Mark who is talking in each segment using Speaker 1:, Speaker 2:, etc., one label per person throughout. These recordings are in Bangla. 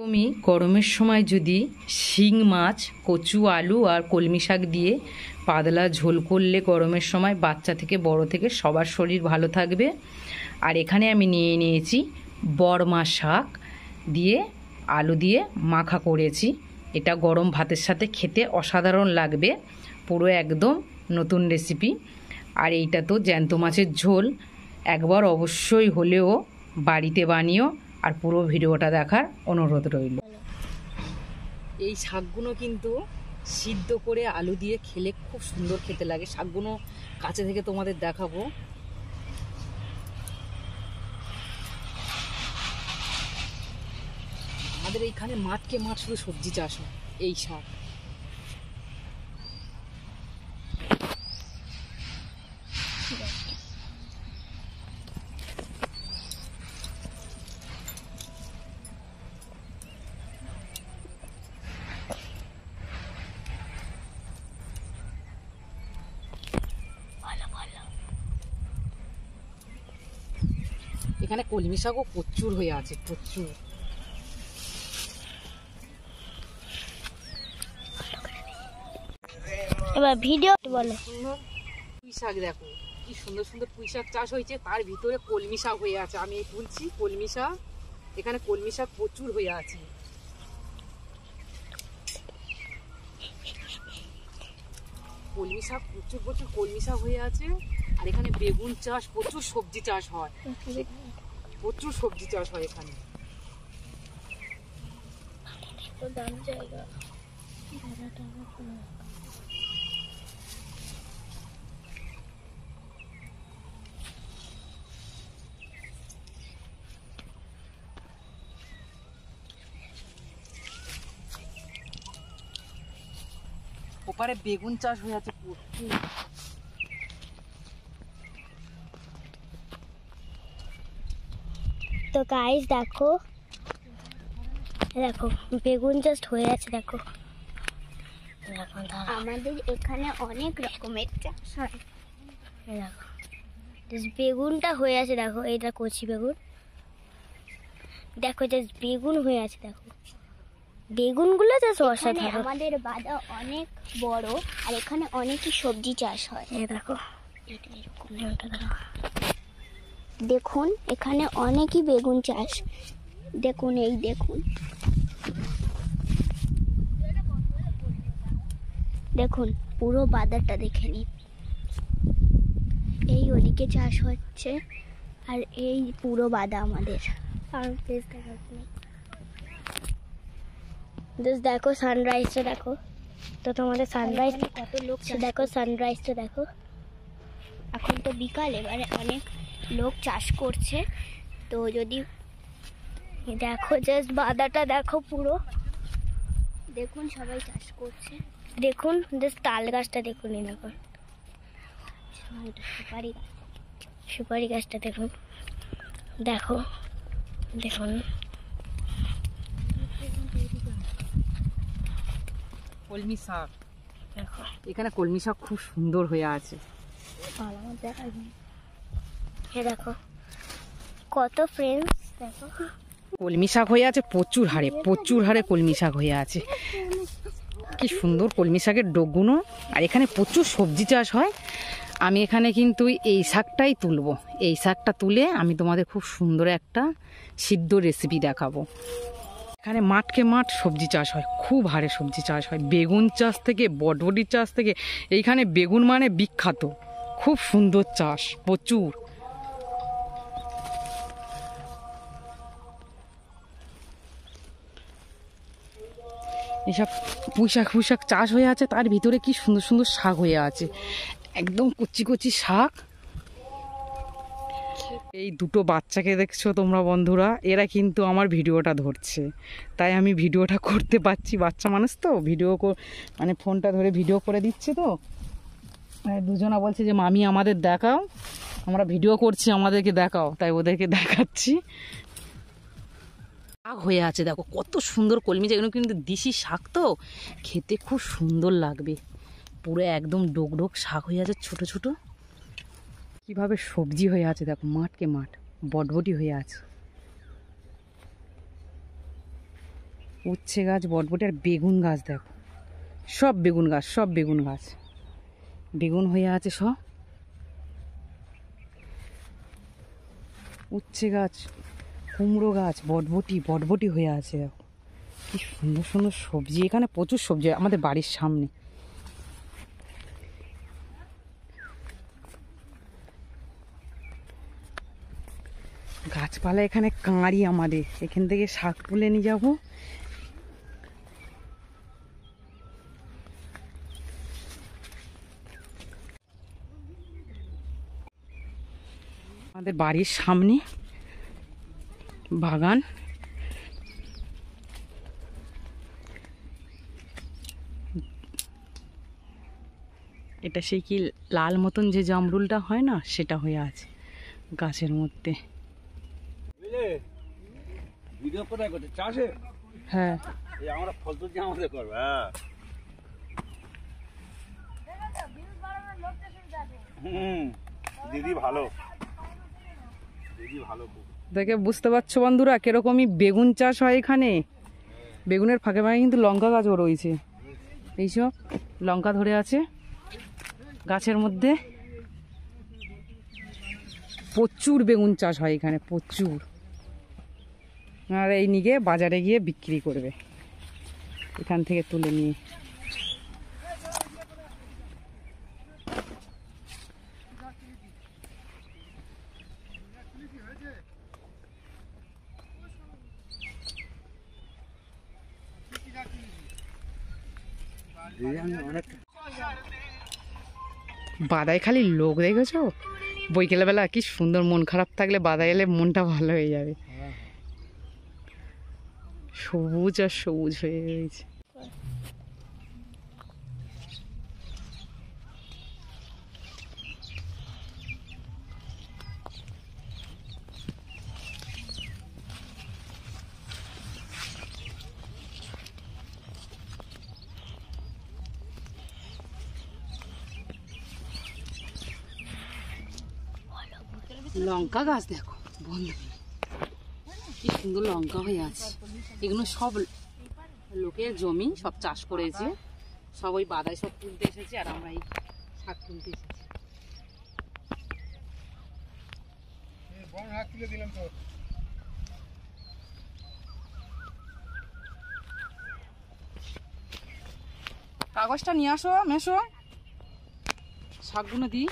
Speaker 1: তুমি গরমের সময় যদি শিং মাছ, কচু আলু আর কলমি শাক দিয়ে পাতলা ঝোল করলে গরমের সময় বাচ্চা থেকে বড় থেকে সবার শরীর ভালো থাকবে। আর এখানে আমি নিয়ে নিয়েছি বরমা শাক দিয়ে আলু দিয়ে মাখা করেছি। এটা গরম ভাতের সাথে খেতে অসাধারণ লাগবে, পুরো একদম নতুন রেসিপি। আর এইটা তো জ্যান্ত মাছের ঝোল, একবার অবশ্যই হলেও বাড়িতে বানিও। আর পুরো ভিডিওটা দেখার অনুরোধ রইল। এই শাকগুলো কিন্তু সিদ্ধ করে আলু দিয়ে খেলে খুব সুন্দর খেতে লাগে। শাকগুলো কাছে থেকে তোমাদের দেখাবো। আমাদের এইখানে মাঠকে মাঠ শুধু সবজি চাষ হয় এই শাক। এখানে কলমি শাকও প্রচুর হয়ে আছে, প্রচুর।
Speaker 2: এবার ভিডিও বলো।
Speaker 1: পুঁই শাক দেখো কি সুন্দর সুন্দর পুঁই শাক চাষ হয়েছে, তার ভিতরে কলমি শাক হয়ে আছে। আমি এই তুলছি কলমি শাক, এখানে কলমি শাক প্রচুর হয়ে আছে। কলমি শাক প্রচুর প্রচুর কলমি শাক হয়ে আছে। আর এখানে বেগুন চাষ, প্রচুর সবজি চাষ হয়, প্রচুর সবজি চাষ হয় এখানে। ওপারে বেগুন চাষ হয়ে আছে প্রচুর।
Speaker 2: তো গাইস দেখো, দেখো বেগুন জাস্ট হয়ে আছে। দেখো আমাদের এখানে অনেক রকমের চাষ হয়। দেখো বেগুনটা হয়ে আছে, দেখো এটা কচি বেগুন। দেখো জাস্ট বেগুন হয়ে আছে, দেখো বেগুনগুলো জাস্ট অসাধারণ। আমাদের বাদা অনেক বড়, আর এখানে অনেকই সবজি চাষ হয়। দেখো দেখুন এখানে অনেকই বেগুন চাষ। দেখুন এই দেখুন, দেখুন পুরো বাদাটা দেখে নিন। এই ওদিকে চাষ হচ্ছে, আর এই পুরো বাদা আমাদের। আর প্লিজ দেখো সানরাইজটা দেখো। তো তোমাদের সানরাইজ কত লোক দেখো, সানরাইজটা দেখো। এখন তো বিকাল, এবারে অনেক লোক চাষ করছে। তো যদি দেখো জাস্ট বাদাটা দেখো পুরো, দেখুন সবাই চাষ করছে। দেখুন জাস্ট তাল গাছটা দেখুন, এই দেখুন সুপারি গাছ, সুপারি গাছটা দেখুন। দেখো দেখুন
Speaker 1: কলমি শাক দেখো, এখানে কলমি শাক খুব সুন্দর হয়ে আছে।
Speaker 2: দেখো কত ফ্রেন্ডস, দেখো
Speaker 1: কলমি শাক হয়ে আছে প্রচুর হারে, প্রচুর হারে কলমি শাক হয়ে আছে। কি সুন্দর কলমি শাকের ডোকগুলো। আর এখানে প্রচুর সবজি চাষ হয়। আমি এখানে কিন্তু এই শাকটাই তুলবো। এই শাকটা তুলে আমি তোমাদের খুব সুন্দর একটা সিদ্ধ রেসিপি দেখাবো। এখানে মাঠকে মাঠ সবজি চাষ হয়, খুব হারে সবজি চাষ হয়। বেগুন চাষ থেকে বটবটির চাষ থেকে, এইখানে বেগুন মানে বিখ্যাত, খুব সুন্দর চাষ, প্রচুর। এসব পুঁইশাক চাষ হয়ে আছে, তার ভিতরে কি সুন্দর সুন্দর শাক হয়ে আছে, একদম কচি কচি শাক। এই দুটো বাচ্চাকে দেখছো তোমরা বন্ধুরা, এরা কিন্তু আমার ভিডিওটা ধরছে, তাই আমি ভিডিওটা করতে পারছি। বাচ্চা মানুষ তো ভিডিও মানে ফোনটা ধরে ভিডিও করে দিচ্ছে। তো দুজনা বলছে যে মামি আমাদের দেখাও, আমরা ভিডিও করছি আমাদেরকে দেখাও, তাই ওদেরকে দেখাচ্ছি। শাক হয়ে আছে দেখো কত সুন্দর কলমি, যেগুলো কিন্তু দেশি শাক, তো খেতে খুব সুন্দর লাগবে। পুরো একদম ডোক শাক হয়ে আছে, ছোট ছোট। কিভাবে সবজি হয়ে আছে দেখো, মাঠকে মাঠ বটবটি হয়ে আছে। উচ্ছে গাছ, বটবটি আর বেগুন গাছ দেখো, সব বেগুন গাছ, সব বেগুন গাছ, বেগুন হয়ে আছে সব। উচ্ছে গাছ, কুমড়ো গাছ, বটবটি হয়ে আছে দেখো। কি সুন্দর সুন্দর সবজি, এখানে প্রচুর সবজি আমাদের বাড়ির সামনে। গাছপালা এখানে কাঁড়ি, আমাদের এখান থেকে শাক তুলে নিয়ে যাবো। আমাদের বাড়ির সামনে বাগান, এটা সেই কি লাল মতন যে জামরুলটা হয় না, সেটা হয়ে আছে গাছের মধ্যে।
Speaker 3: ভিডিও কোথায় করতে চাষে?
Speaker 1: হ্যাঁ,
Speaker 3: এই আমরা ফল তুলছি আমাদের করবে। হ্যাঁ দিদি ভালো, দিদি ভালো।
Speaker 1: দেখে বুঝতে পারছো বন্ধুরা কিরকমই বেগুন চাষ হয় এখানে। বেগুনের ফাঁকে ফাঁকে কিন্তু লঙ্কা গাছও রয়েছে, এইসব লঙ্কা ধরে আছে গাছের মধ্যে। প্রচুর বেগুন চাষ হয় এখানে, প্রচুর। আর এই নিয়ে বাজারে গিয়ে বিক্রি করবে এখান থেকে তুলে নিয়ে। বাদায় খালি লোক দেখেছো, বৈকালবেলা কি সুন্দর, মন খারাপ থাকলে বাদায় এলে মনটা ভালো হয়ে যাবে। সবুজ আর সবুজ হয়ে রয়েছে। লঙ্কা গাছ দেখো বন্ধু, কি সুন্দর লঙ্কা হয়ে আছে। এগুলো সব লোকের জমি, সব চাষ করেছে, সব ওই বাদায় সব তুলতে এসেছে, আর আমরা এই শাক তুলতে এসেছি। কাগজটা নিয়ে আসো মেশো, শাকগুলো দিই।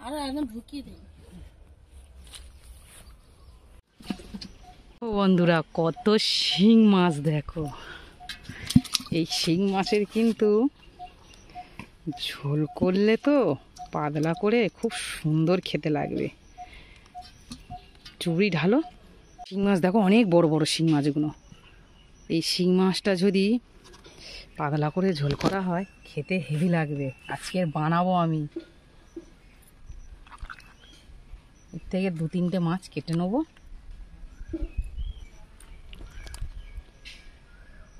Speaker 2: আরো একদম ঢুকিয়ে দেয়।
Speaker 1: ও বন্ধুরা, কত শিং মাছ দেখো। এই শিং মাছের কিন্তু ঝোল করলে তো পাতলা করে খুব সুন্দর খেতে লাগবে। চুবড়ি ঢালো। শিং মাছ দেখো, অনেক বড় বড় শিং মাছগুলো। এই শিং মাছটা যদি পাতলা করে ঝোল করা হয়, খেতে হেভি লাগবে। আজকে বানাবো আমি। এর থেকে 2-3টে মাছ কেটে নেবো।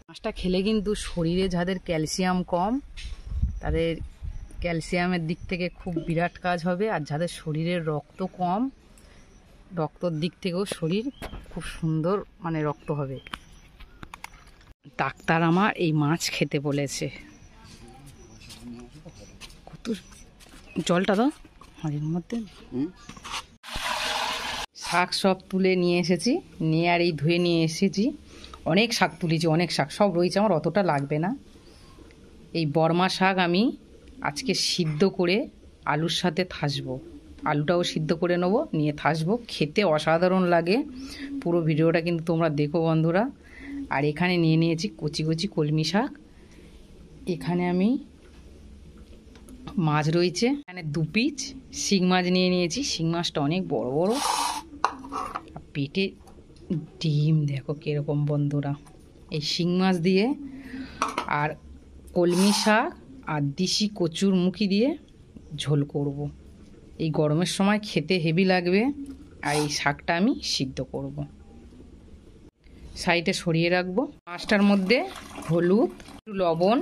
Speaker 1: মাছটা খেলে কিন্তু শরীরে যাদের ক্যালসিয়াম কম, তাদের ক্যালসিয়ামের দিক থেকে খুব বিরাট কাজ হবে। আর যাদের শরীরের রক্ত কম, রক্তর দিক থেকেও শরীর খুব সুন্দর, মানে রক্ত হবে। ডাক্তার আমার এই মাছ খেতে বলেছে। কত জলটা দাও মাঝের মধ্যে। শাক সব তুলে নিয়ে এসেছি, নিয়ে আর এই ধুয়ে নিয়ে এসেছি। অনেক শাক তুলেছি, অনেক শাক সব রয়েছে, আমার অতটা লাগবে না। এই বর্মা শাক আমি আজকে সিদ্ধ করে আলুর সাথে থাসবো, আলুটাও সিদ্ধ করে নেবো, নিয়ে থাসবো। খেতে অসাধারণ লাগে। পুরো ভিডিওটা কিন্তু তোমরা দেখো বন্ধুরা। আর এখানে নিয়ে নিয়েছি কচি কচি কলমি শাক। এখানে আমি মাছ রয়েছে, এখানে 2 পিস শিং মাছ নিয়ে নিয়েছি। শিং মাছটা অনেক বড় বড়, পেটে ডিম দেখো কিরকম বন্ধুরা। এই শিং মাছ দিয়ে আর কলমি শাক আর দেশি কচুর মুখি দিয়ে ঝোল করব। এই গরমের সময় খেতে হেভি লাগবে। আর এই শাকটা আমি সিদ্ধ করব, সাইডে সরিয়ে রাখবো। মাছটার মধ্যে হলুদ, একটু লবণ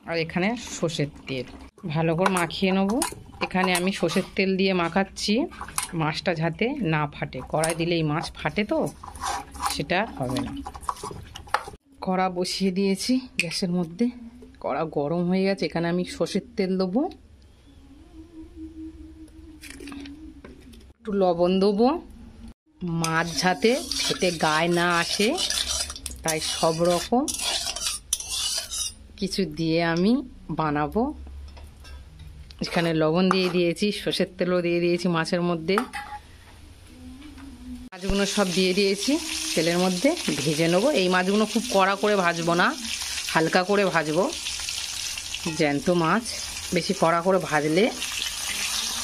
Speaker 1: আর এখানে সর্ষের তেল ভালো করে মাখিয়ে নেবো। এখানে আমি সর্ষের তেল দিয়ে মাখাচ্ছি মাছটা যাতে না ফাটে। কড়াই দিলে এই মাছ ফাটে, তো সেটা হবে না। কড়া বসিয়ে দিয়েছি গ্যাসের মধ্যে, কড়া গরম হয়ে গেছে। এখানে আমি সর্ষের তেল দেবো, একটু লবণ দেবো। মাছ যাতে খেতে গায়ে না আসে তাই সব রকম কিছু দিয়ে আমি বানাবো। এখানে লবণ দিয়ে দিয়েছি, সর্ষের তেলও দিয়ে দিয়েছি মাছের মধ্যে। মাছগুলো সব দিয়ে দিয়েছি তেলের মধ্যে, ভেজে নেবো। এই মাছগুলো খুব কড়া করে ভাজবো না, হালকা করে ভাজবো। জ্যান্ত মাছ বেশি কড়া করে ভাজলে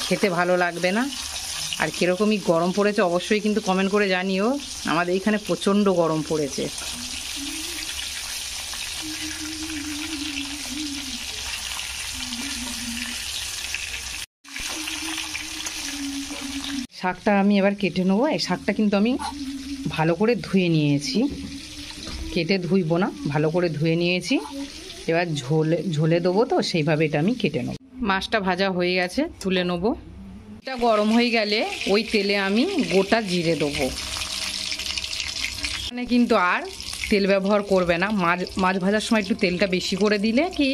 Speaker 1: খেতে ভালো লাগবে না। আর কীরকমই গরম পড়েছে অবশ্যই কিন্তু কমেন্ট করে জানিও। আমাদের এইখানে প্রচণ্ড গরম পড়েছে। শাকটা আমি এবার কেটে নেবো। এই শাকটা কিন্তু আমি ভালো করে ধুয়ে নিয়েছি, কেটে ধুইবো না, ভালো করে ধুয়ে নিয়েছি। এবার ঝোলে দেবো, তো সেইভাবে এটা আমি কেটে নেবো। মাছটা ভাজা হয়ে গেছে, তুলে নেবো। এটা গরম হয়ে গেলে ওই তেলে আমি গোটা জিরে দেবো। মানে কিন্তু আর তেল ব্যবহার করবে না। মাছ ভাজার সময় একটু তেলটা বেশি করে দিলে কি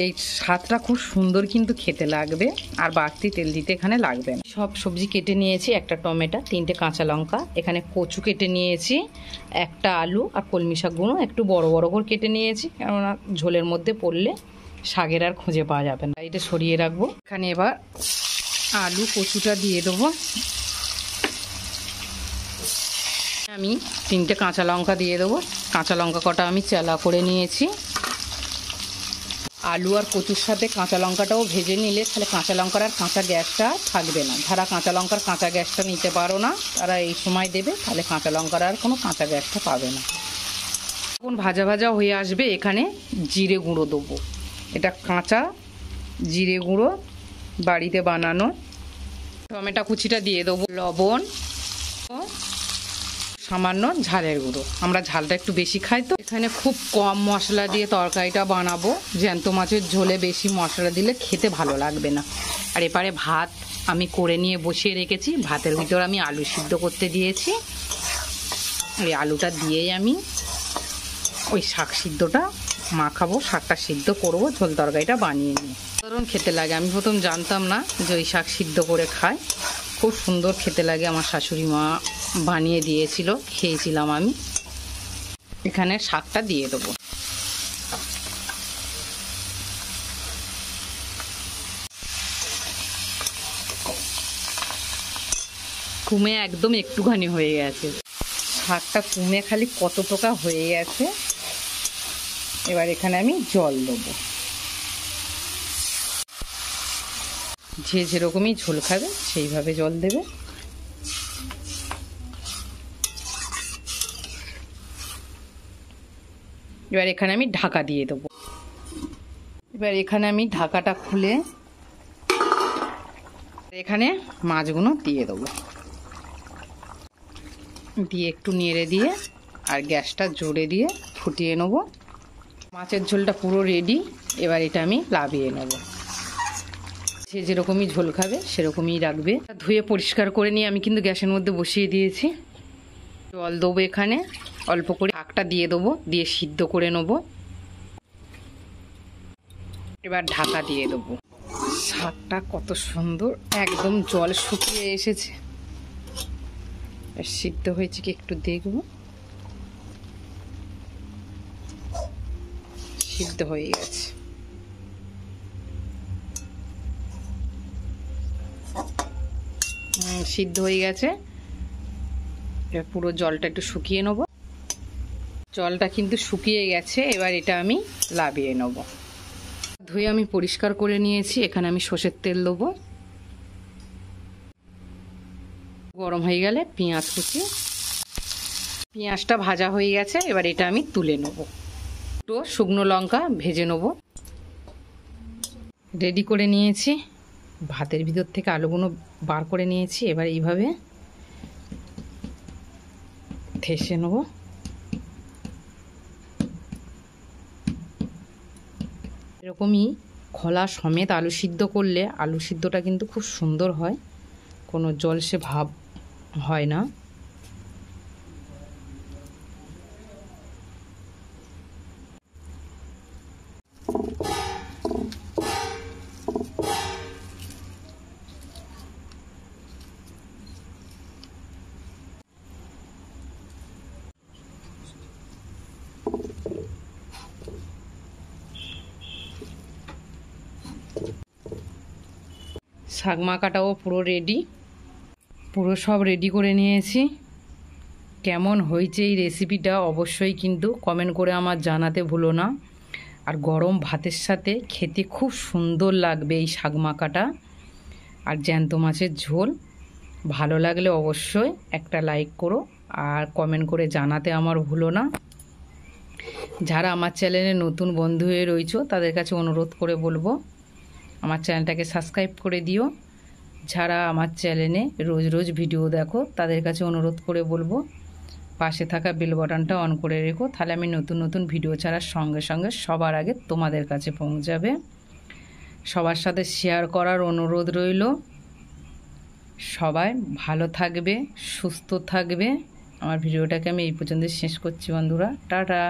Speaker 1: এই স্বাদটা খুব সুন্দর কিন্তু খেতে লাগবে, আর বাড়তি তেল দিতে এখানে লাগবে না। সব সবজি কেটে নিয়েছি, একটা টমেটো, 3টে কাঁচা লঙ্কা, এখানে কচু কেটে নিয়েছি, একটা আলু আর কলমি শাকগুলো একটু বড় বড় করে কেটে নিয়েছি, কেননা ঝোলের মধ্যে পড়লে শাকের আর খুঁজে পাওয়া যাবে না। এটা সরিয়ে রাখবো। এখানে এবার আলু কচুটা দিয়ে দেবো। আমি 3টে কাঁচা লঙ্কা দিয়ে দেবো। কাঁচা লঙ্কা কটা আমি চেলা করে নিয়েছি। আলু আর কচুর সাথে কাঁচা লঙ্কাটাও ভেজে নিলে তাহলে কাঁচা লঙ্কার আর কাঁচা গ্যাসটা থাকবে না। যারা কাঁচা লঙ্কার কাঁচা গ্যাসটা নিতে পারো না তারা এই সময় দেবে, তাহলে কাঁচা লঙ্কার আর কোনো কাঁচা গ্যাসটা পাবে না। যখন ভাজা ভাজা হয়ে আসবে এখানে জিরে গুঁড়ো দেবো। এটা কাঁচা জিরে গুঁড়ো, বাড়িতে বানানো। টমেটো কুচিটা দিয়ে দেবো, লবণ, সামান্য ঝালের গুঁড়ো। আমরা ঝালটা একটু বেশি খাই, তো এখানে খুব কম মশলা দিয়ে তরকারিটা বানাবো। জ্যান্ত মাছের ঝোলে বেশি মশলা দিলে খেতে ভালো লাগবে না। আর এপারে ভাত আমি করে নিয়ে বসিয়ে রেখেছি। ভাতের ভিতর আমি আলু সিদ্ধ করতে দিয়েছি। এই আলুটা দিয়েই আমি ওই শাক সিদ্ধটা মাখাবো, শাকটা সিদ্ধ করবো, ঝোল তরকারিটা বানিয়ে নিই। সাধারণ খেতে লাগে। আমি প্রথম জানতাম না যে ওই শাক সিদ্ধ করে খায়। খুব সুন্দর খেতে লাগে। আমার শাশুড়ি মা বানিয়ে দিয়েছিল, খেয়েছিলাম আমি। এখানে শাকটা দিয়ে দেবো। কমে একদম একটুখানি হয়ে গেছে শাকটা, কমে খালি কত টোকা হয়ে গেছে। এবার এখানে আমি জল দেবো। যে যেরকমই ঝোল খাবে সেইভাবে জল দেবে। এবার এখানে আমি ঢাকা দিয়ে দেবো। এবার এখানে আমি ঢাকাটা খুলে এখানে মাছগুলো দিয়ে দেবো, দিয়ে একটু নেড়ে দিয়ে আর গ্যাসটা জোরে দিয়ে ফুটিয়ে নেবো। মাছের ঝোলটা পুরো রেডি। এবার এটা আমি লাভিয়ে নেবো। সে যেরকমই ঝোল খাবে সেরকমই রাখবে। ধুয়ে পরিষ্কার করে নিয়ে আমি কিন্তু গ্যাসের মধ্যে বসিয়ে দিয়েছি। জল দেবো এখানে অল্প করে, শাকটা দিয়ে দেবো, দিয়ে সিদ্ধ করে নেবো। এবার ঢাকা দিয়ে দেবো। শাকটা কত সুন্দর একদম জল শুকিয়ে এসেছে। সিদ্ধ হয়েছে কি একটু দেখবো। সিদ্ধ হয়ে গেছে। সিদ্ধ হয়ে গেছে। এবার পুরো জলটা একটু শুকিয়ে নেবো। জলটা কিন্তু শুকিয়ে গেছে। এবার এটা আমি লাভিয়ে নেব। ধুয়ে আমি পরিষ্কার করে নিয়েছি। এখানে আমি সর্ষের তেল দেবো। গরম হয়ে গেলে পেঁয়াজ কুচি, পেঁয়াজটা ভাজা হয়ে গেছে, এবার এটা আমি তুলে নেব। একটু শুকনো লঙ্কা ভেজে নেব। রেডি করে নিয়েছি, ভাতের ভিতর থেকে আলুগুলো বার করে নিয়েছি। এবার এইভাবে ঠেসে নেব। এরকমই খোলা সমেত আলু সিদ্ধ করলে আলু সিদ্ধটা কিন্তু খুব সুন্দর হয়, কোনো জলসে ভাব হয় না। শাক মাখাটাও পুরো রেডি, পুরো সব রেডি করে নিয়েছি। কেমন হয়েছে এই রেসিপিটা অবশ্যই কিন্তু কমেন্ট করে আমার জানাতে ভুলো না। আর গরম ভাতের সাথে খেতে খুব সুন্দর লাগবে এই শাক মাখাটা আর জ্যান্ত মাছের ঝোল। ভালো লাগলে অবশ্যই একটা লাইক করো আর কমেন্ট করে জানাতে আমার ভুলো না। যারা আমার চ্যানেলে নতুন বন্ধু হয়ে রয়েছো তাদের কাছে অনুরোধ করে বলবো আমার চ্যানেলটাকে সাবস্ক্রাইব করে দিও। যারা আমার চ্যানেলে রোজ রোজ ভিডিও দেখো তাদের কাছে অনুরোধ করে বলবো পাশে থাকা বেল বাটনটা অন করে রেখো, তাহলে আমি নতুন নতুন ভিডিও ছাড়ার সঙ্গে সঙ্গে সবার আগে তোমাদের কাছে পৌঁছাবে। সবার সাথে শেয়ার করার অনুরোধ রইল। সবাই ভালো থাকবে, সুস্থ থাকবে। আমার ভিডিওটাকে আমি এই পর্যন্ত শেষ করছি বন্ধুরা, টাটা।